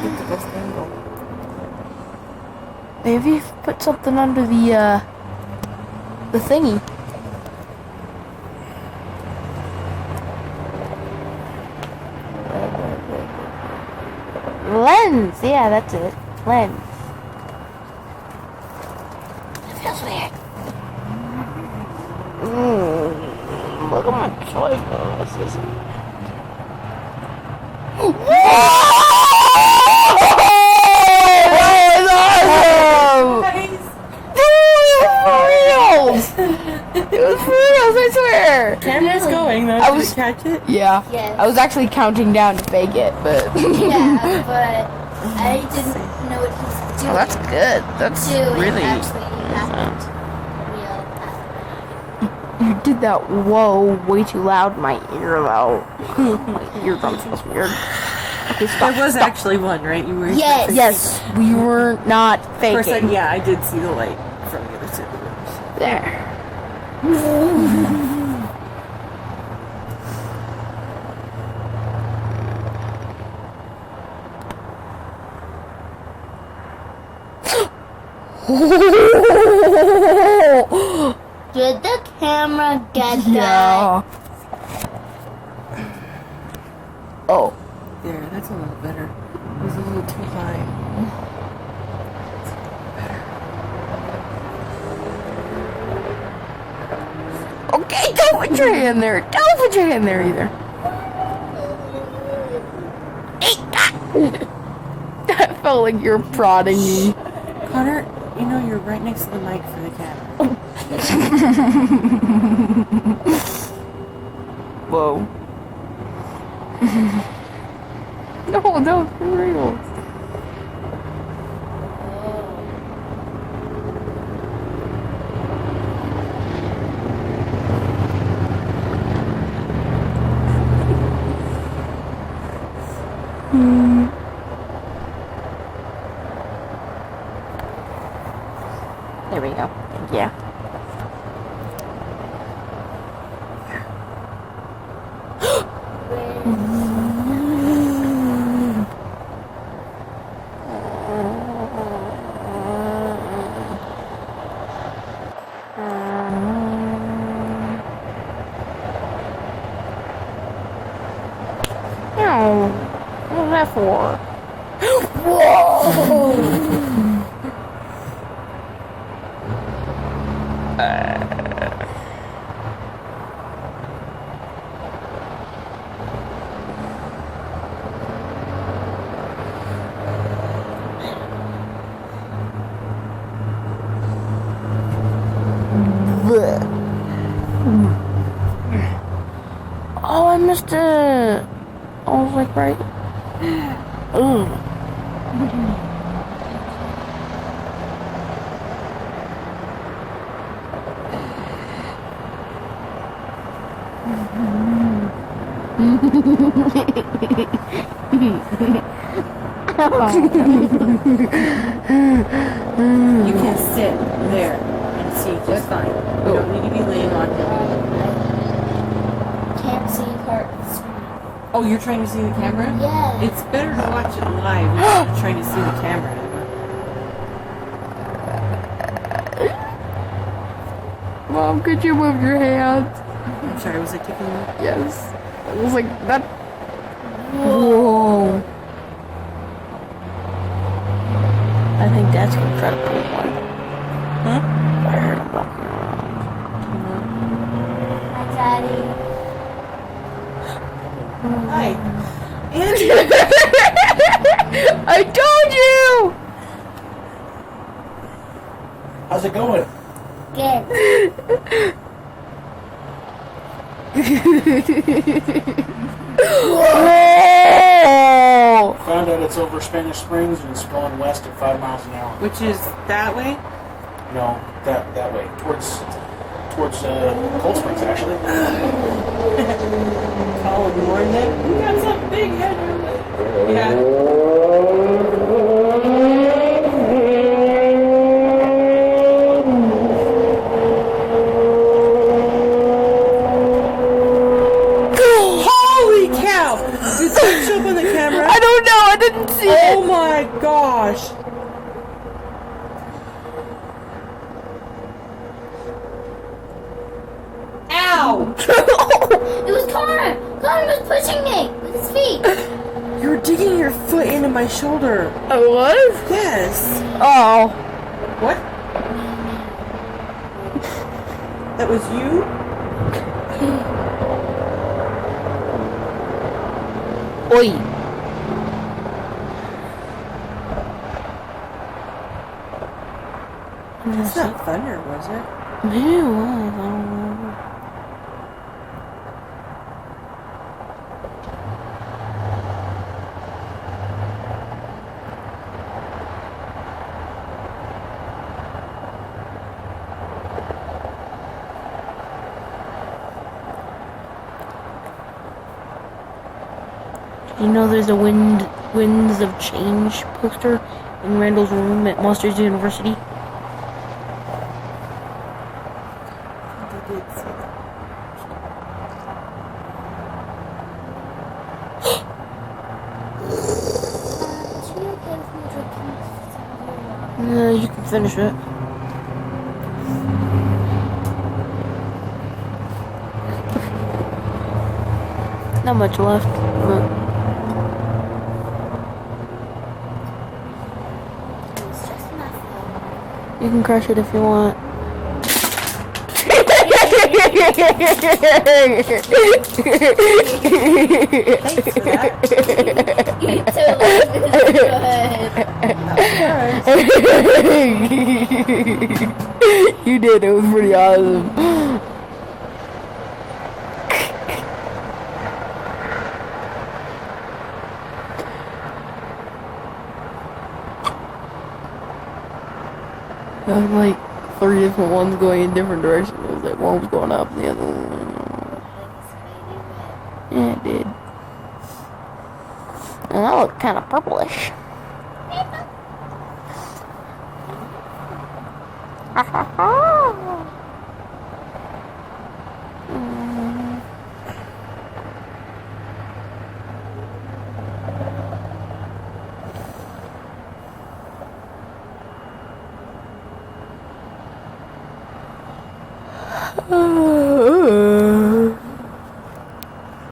get the best angle. Maybe put something under the thingy. Lens, yeah, that's it. Lens. It feels weird. Look at my choice. It was for reals, I swear. Camera's going though. I was- Did you catch it? Yeah. Yes. I was actually counting down to fake it, but. Yeah, but I didn't know what he was doing. Oh, that's good. That's Doing really. actually happened. Real. You did that whoa way too loud in my ear though. My eardrum feels weird. Okay, stop. There was actually one, right? You were. Yes. Yes, we were not For a second, faking. yeah, I did see the light from the other side of the room. There. Did the camera get that? Yeah. Oh. There, that's a little better. It was a little too high. Okay, don't put your hand there. Don't put your hand there either. That felt like you're prodding me. Connor, you know you're right next to the mic for the camera. Whoa. No, for real. There we go. Yeah. Oh, what was that for? Oh, I missed it. I was like, right. Ooh. You can sit there and see just fine. You don't need to be laying on him. Can't see parts. Oh, you're trying to see the camera? Yeah. It's better to watch it live instead of trying to see the camera. Mom, could you move your hands? I'm sorry, was I taking you? Yes. It was like that. Whoa. I think Dad's gonna try to pull one. Huh? I heard him walking around. Hi, Daddy. Hi. Andrew! I told you! How's it going? Good. Whoa! Found out it's over Spanish Springs and it's going west at 5 miles an hour. Which is that way? No, that way. Towards Cold Springs, actually. Colin warned them. We got something big headed. Yeah. Holy cow! Did that show up on the camera? I don't know, I didn't see it. Oh my gosh! Ow! It was Connor. Connor was pushing me with his feet. You were digging your foot into my shoulder. I was? Yes. Oh. What? That was you? Oi. It's not thunder, was it? Maybe it was. I don't remember. You know there's a Winds of Change poster in Randall's room at Monsters University? I did see that. Should be okay with me drinking? You can finish it. Not much left, but It's just enough though. you can crush it if you want. Thanks for that. You totally good. You did. It was pretty awesome. There was like 3 different ones going in different directions. It was like one was going up and the other one. Yeah, it did. And that looked kind of purplish. Ha ha ha!